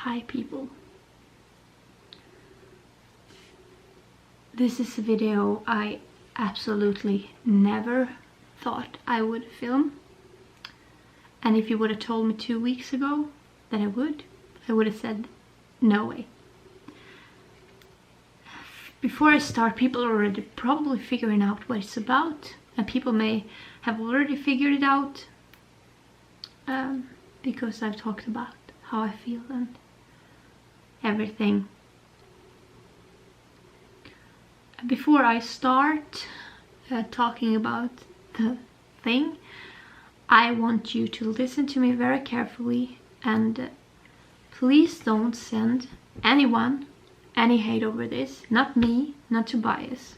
Hi people. This is a video I absolutely never thought I would film. And if you would have told me 2 weeks ago that I would have said no way. Before I start, people are already probably figuring out what it's about, and people may have already figured it out because I've talked about how I feel and everything. Before I start talking about the thing, I want you to listen to me very carefully, and please don't send anyone any hate over this. Not me, not Tobias.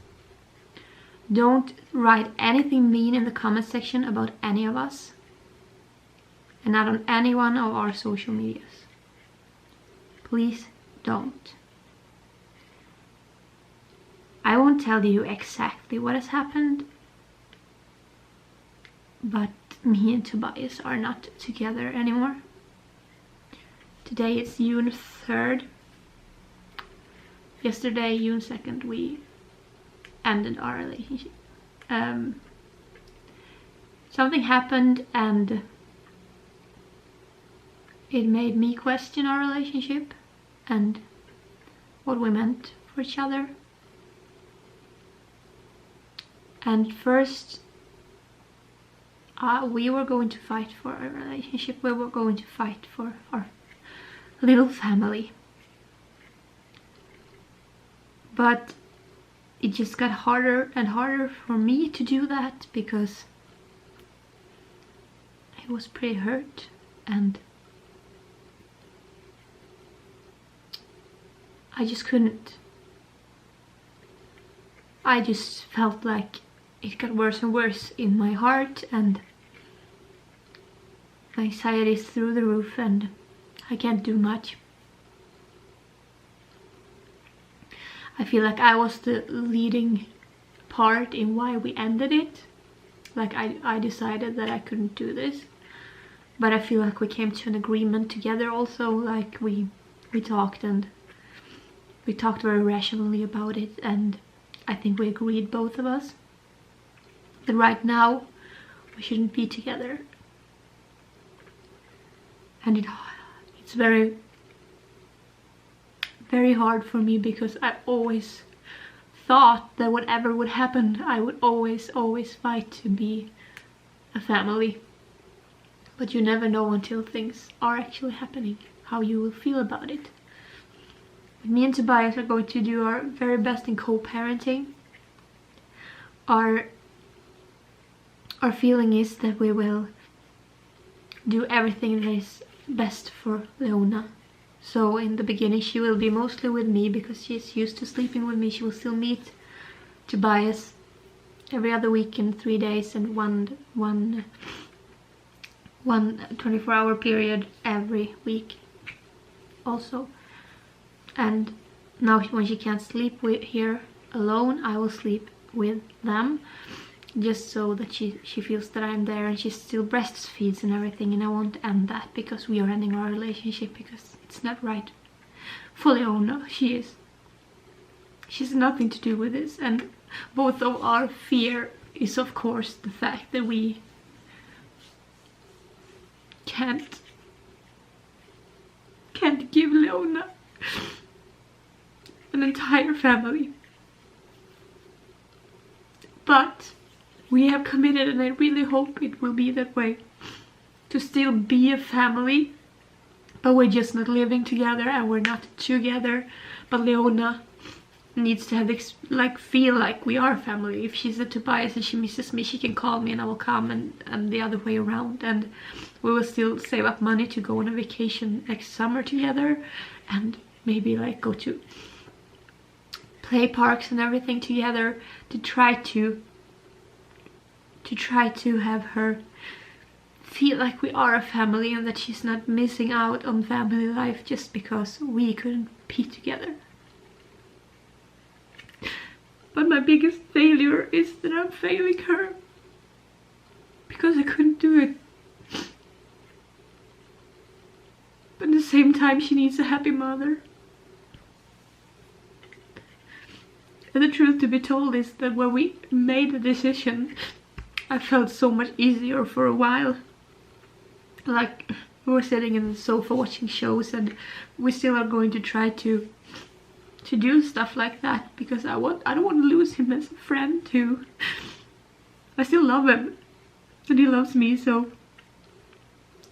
Don't write anything mean in the comment section about any of us, and not on any one of our social medias. Please don't. I won't tell you exactly what has happened, but me and Tobias are not together anymore. Today is June 3rd. Yesterday, June 2nd, we ended our relationship. Something happened and it made me question our relationship and what we meant for each other. And first, we were going to fight for our relationship. We were going to fight for our little family. But it just got harder and harder for me to do that because I was pretty hurt, and I just couldn't. I just felt like it got worse and worse in my heart, and my anxiety is through the roof, and I can't do much. I feel like I was the leading part in why we ended it. Like I decided that I couldn't do this, but I feel like we came to an agreement together also. Like we talked, and we talked very rationally about it, and I think we agreed, both of us, that right now we shouldn't be together. And it's very, very hard for me because I always thought that whatever would happen, I would always fight to be a family. But you never know until things are actually happening, how you will feel about it. But me and Tobias are going to do our very best in co-parenting. Our feeling is that we will do everything that is best for Leona. So in the beginning she will be mostly with me because she's used to sleeping with me. She will still meet Tobias every other week in 3 days, and one 24-hour period every week also. And now when she can't sleep here alone, I will sleep with them, just so that she feels that I'm there, and she still breastfeeds and everything. And I won't end that because we are ending our relationship because it's not right for Leona. She's nothing to do with this, and both of our fear is of course the fact that we can't give Leona an entire family. But we have committed, and I really hope it will be that way, to still be a family, but we're just not living together and we're not together. But Leona needs to have feel like we are family. If she's at Tobias and she misses me, she can call me and I will come, and the other way around. And we will still save up money to go on a vacation next summer together, and maybe like go to play parks and everything together, to try to have her feel like we are a family and that she's not missing out on family life just because we couldn't be together. But my biggest failure is that I'm failing her because I couldn't do it. But at the same time, she needs a happy mother. And the truth to be told is that when we made the decision, I felt so much easier for a while. Like, we were sitting in the sofa watching shows, and we still are going to try to do stuff like that, because I don't want to lose him as a friend too. I still love him, and he loves me, so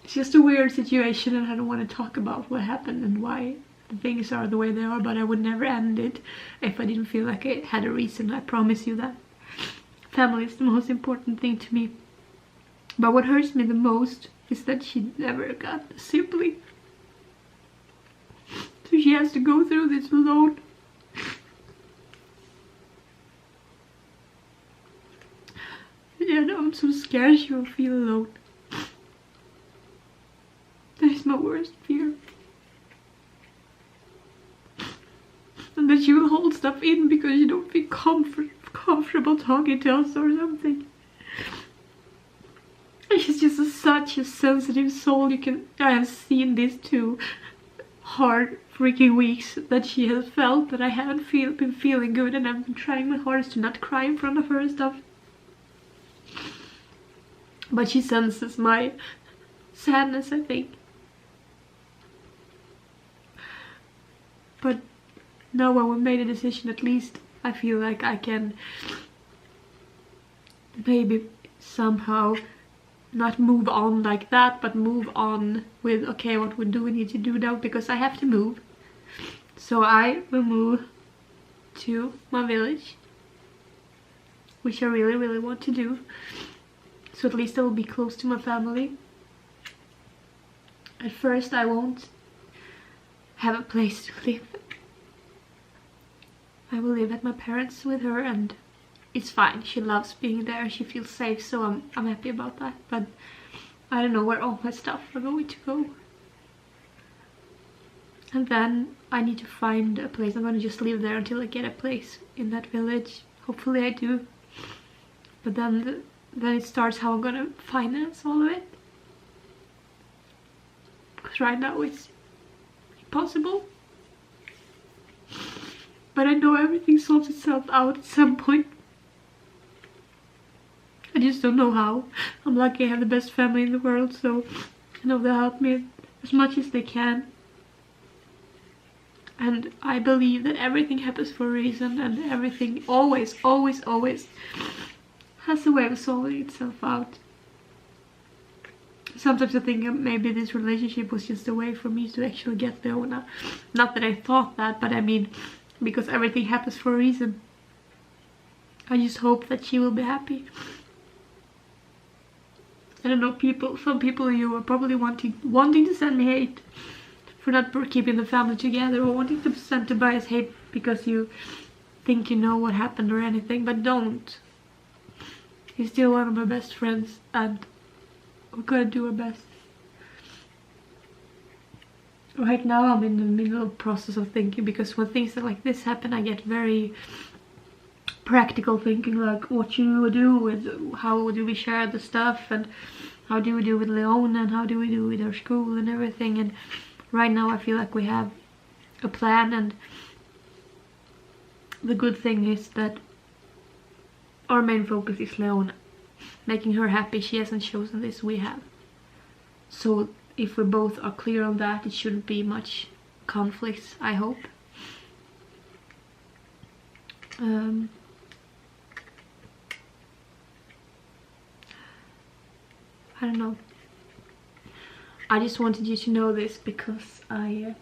it's just a weird situation, and I don't want to talk about what happened and why the things are the way they are, but I would never end it if I didn't feel like I had a reason. I promise you that. Family is the most important thing to me. But what hurts me the most is that she never got a sibling. So she has to go through this alone. And I'm so scared she will feel alone. That is my worst fear. And that she will hold stuff in because she don't feel comfortable talking to us or something. And she's just such a sensitive soul. I have seen these 2 hard freaking weeks that she has felt that I haven't been feeling good, and I've been trying my hardest to not cry in front of her and stuff. But she senses my sadness, I think. But now when we made a decision, at least I feel like I can maybe somehow not move on like that, but move on with, okay, what do we need to do now, because I have to move. So I will move to my village, which I really, really want to do. So at least I will be close to my family. At first I won't have a place to live. I will live at my parents' with her, and it's fine. She loves being there. She feels safe, so I'm happy about that. But I don't know where all my stuff are going to go. And then I need to find a place. I'm gonna just live there until I get a place in that village. Hopefully I do. But then it starts how I'm gonna finance all of it. Because right now it's impossible. But I know everything solves itself out at some point. I just don't know how. I'm lucky I have the best family in the world, so I know they'll help me as much as they can. And I believe that everything happens for a reason, and everything always, always, always has a way of solving itself out. Sometimes I think maybe this relationship was just a way for me to actually get Leona. Not that I thought that, but I mean, because everything happens for a reason. I just hope that she will be happy. I don't know, some people you are probably wanting to send me hate for not keeping the family together, or wanting to send Tobias hate because you think you know what happened or anything, but don't. He's still one of my best friends, and we're gonna do our best. Right now I'm in the middle of the process of thinking, because when things like this happen I get very practical thinking, like what do we do with, how do we share the stuff, and how do we do with Leona, and how do we do with our school and everything. And right now I feel like we have a plan, and the good thing is that our main focus is Leona. Making her happy. She hasn't chosen this, we have. So if we both are clear on that, it shouldn't be much conflicts, I hope. I don't know. I just wanted you to know this, because I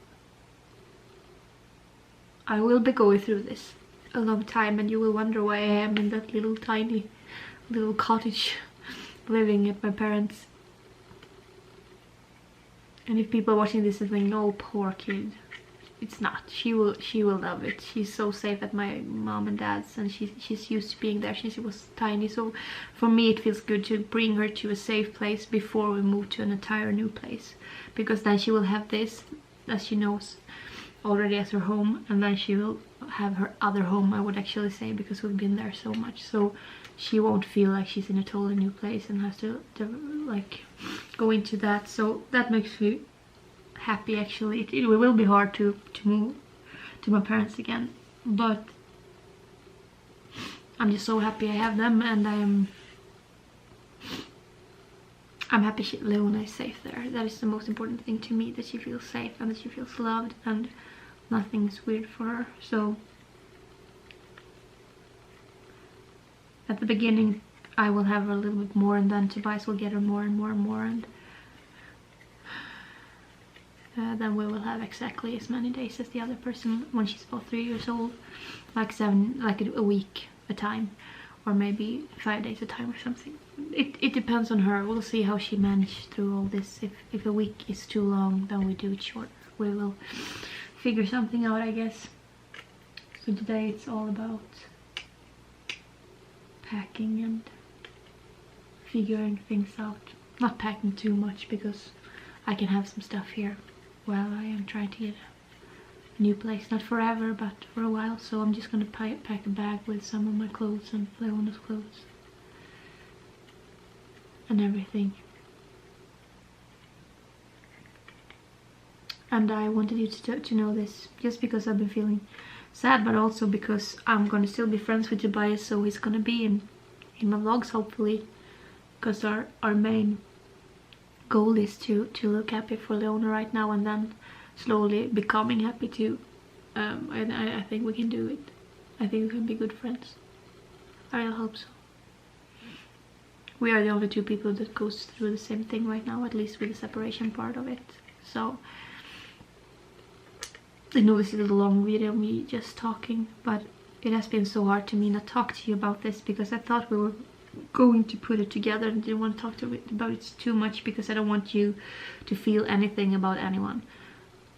will be going through this a long time, and you will wonder why I am in that little tiny little cottage living at my parents'. And if people are watching this and think, no, poor kid, it's not. She will love it. She's so safe at my mom and dad's, and she's used to being there since she was tiny. So for me it feels good to bring her to a safe place before we move to an entire new place, because then she will have this, as she knows already, as her home, and then she will have her other home, I would actually say, because we've been there so much. So she won't feel like she's in a totally new place and has to like go into that. So that makes me happy actually. It will be hard to move to my parents again, but I'm just so happy I have them, and I'm happy Leona is safe there. That is the most important thing to me, that she feels safe and that she feels loved and nothing's weird for her. So at the beginning I will have her a little bit more, and then Tobias will get her more and more and more, and then we will have exactly as many days as the other person when she's about 3 years old, like a week a time, or maybe 5 days a time or something. It depends on her. We'll see how she managed through all this. If a week is too long, then we do it short. We will figure something out, I guess. So today it's all about packing and figuring things out. Not packing too much, because I can have some stuff here while I am trying to get a new place. Not forever, but for a while. So I'm just gonna pack a bag with some of my clothes and Leona's clothes and everything. And I wanted you to know this, just because I've been feeling sad, but also because I'm gonna still be friends with Tobias, so he's gonna be in my vlogs hopefully, because our main goal is to look happy for Leona right now, and then slowly becoming happy too. I think we can do it. I think we can be good friends. I really hope so. We are the only two people that goes through the same thing right now, at least with the separation part of it. So I know this is a long video of me just talking, but it has been so hard to me not talk to you about this, because I thought we were going to put it together and didn't want to talk about it too much, because I don't want you to feel anything about anyone,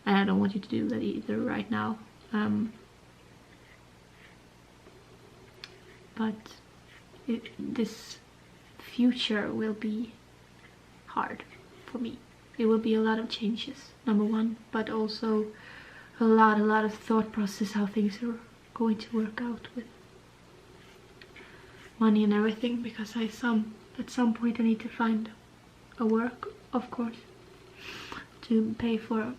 and I don't want you to do that either right now. But this future will be hard for me. It will be a lot of changes, number one, but also a lot of thought process how things are going to work out with money and everything, because at some point I need to find a work, of course, to pay for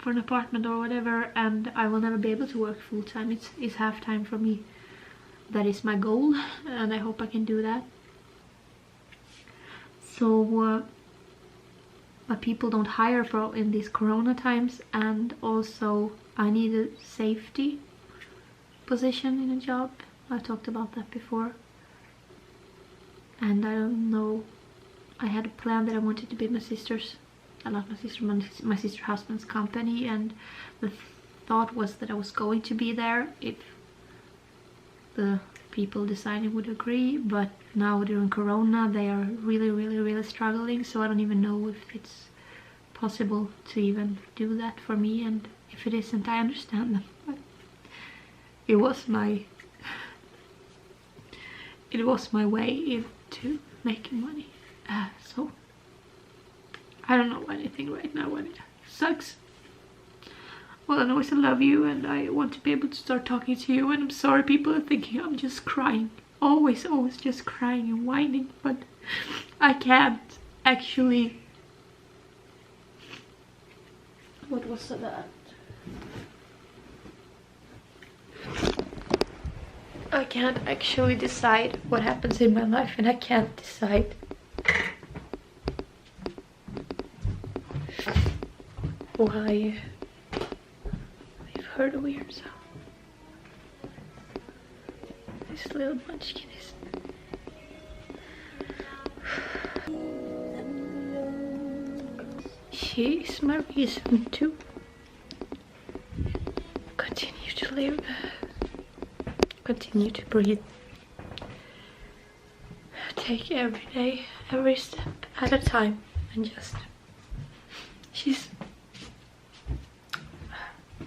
an apartment or whatever, and I will never be able to work full time. It's half time for me. That is my goal, and I hope I can do that. So but people don't hire for in these corona times, and also I need a safety position in a job. I talked about that before, and I don't know, I had a plan that I wanted to be my sister's, not my sister, my sister's husband's company, and the thought was that I was going to be there if the people deciding would agree, but now during corona they are really struggling, so I don't even know if it's possible to even do that for me, and if it isn't, I understand them. But it was my way into making money, so I don't know anything right now, and it sucks. All I know is I love you, and I want to be able to start talking to you, and I'm sorry people are thinking I'm just crying. Always just crying and whining, but I can't actually... What was that? I can't actually decide what happens in my life, and I can't decide why. I've heard a weird sound. This little munchkin is... She is my reason to continue to live, continue to breathe, take every day, every step at a time, and just...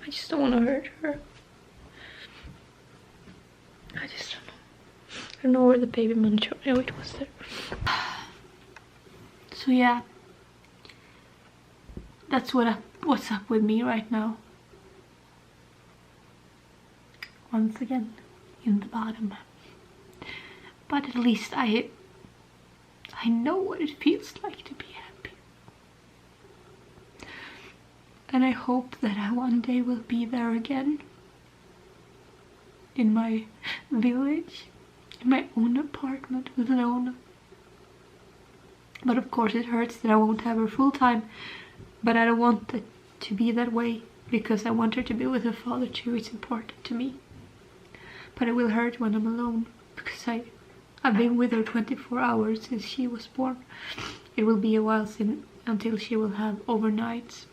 I just don't want to hurt her. I just don't know. I don't know where the baby munchkin... Oh, it was there. So yeah, that's what's up with me right now. Once again, in the bottom. But at least I know what it feels like to be happy. And I hope that I one day will be there again. In my village. In my own apartment with an owner. But of course it hurts that I won't have her full time. But I don't want it to be that way. Because I want her to be with her father too. It's important to me. But it will hurt when I'm alone. Because I've been with her 24 hours since she was born. It will be a while until she will have overnights.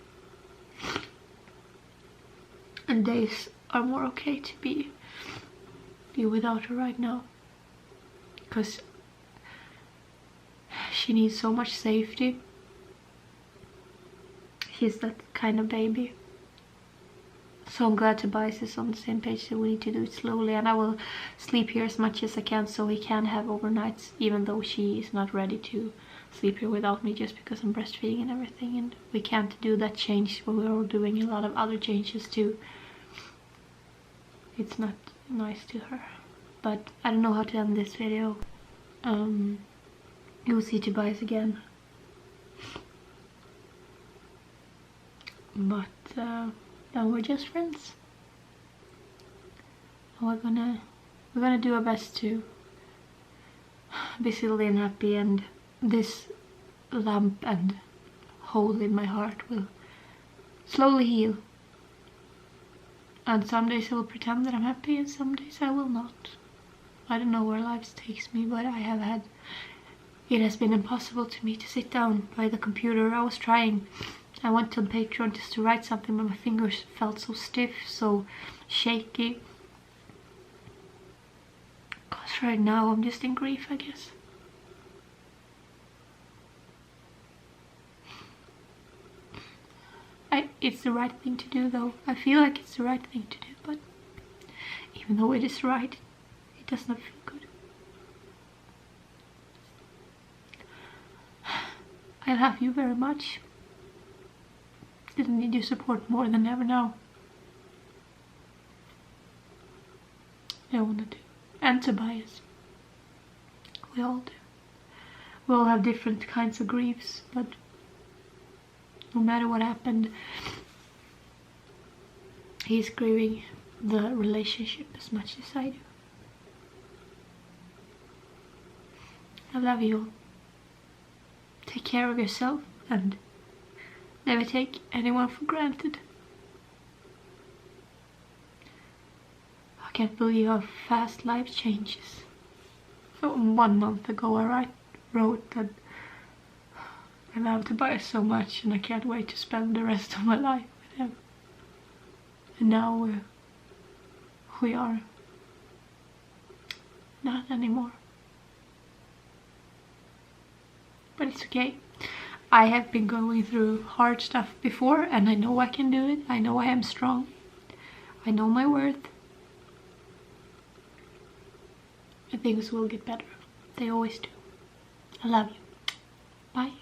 And days are more okay to be without her right now. Because she needs so much safety. She's that kind of baby. So I'm glad Tobias is on the same page, so we need to do it slowly. And I will sleep here as much as I can so he can have overnights, even though she is not ready to sleep here without me, just because I'm breastfeeding and everything. And we can't do that change when we're all doing a lot of other changes too. It's not nice to her. But I don't know how to end this video. You'll see Tobias again. But then we're just friends. And we're gonna do our best to be silly and happy, and this lump and hole in my heart will slowly heal. And some days I will pretend that I'm happy, and some days I will not. I don't know where life takes me, but it has been impossible to me to sit down by the computer. I was trying. I went on Patreon just to write something, but my fingers felt so stiff, so shaky. Because right now I'm just in grief, I guess. It's the right thing to do, though. I feel like it's the right thing to do, but even though it is right, it does not feel good. I love you very much. I need your support more than ever now. I want to do. And Tobias. We all do. We all have different kinds of griefs, but no matter what happened, he's grieving the relationship as much as I do. I love you all. Take care of yourself and never take anyone for granted. I can't believe how fast life changes. So 1 month ago I wrote that I love Tobias so much and I can't wait to spend the rest of my life with him. And now we are not anymore. But it's okay. I have been going through hard stuff before and I know I can do it. I know I am strong. I know my worth. And things will get better. They always do. I love you. Bye.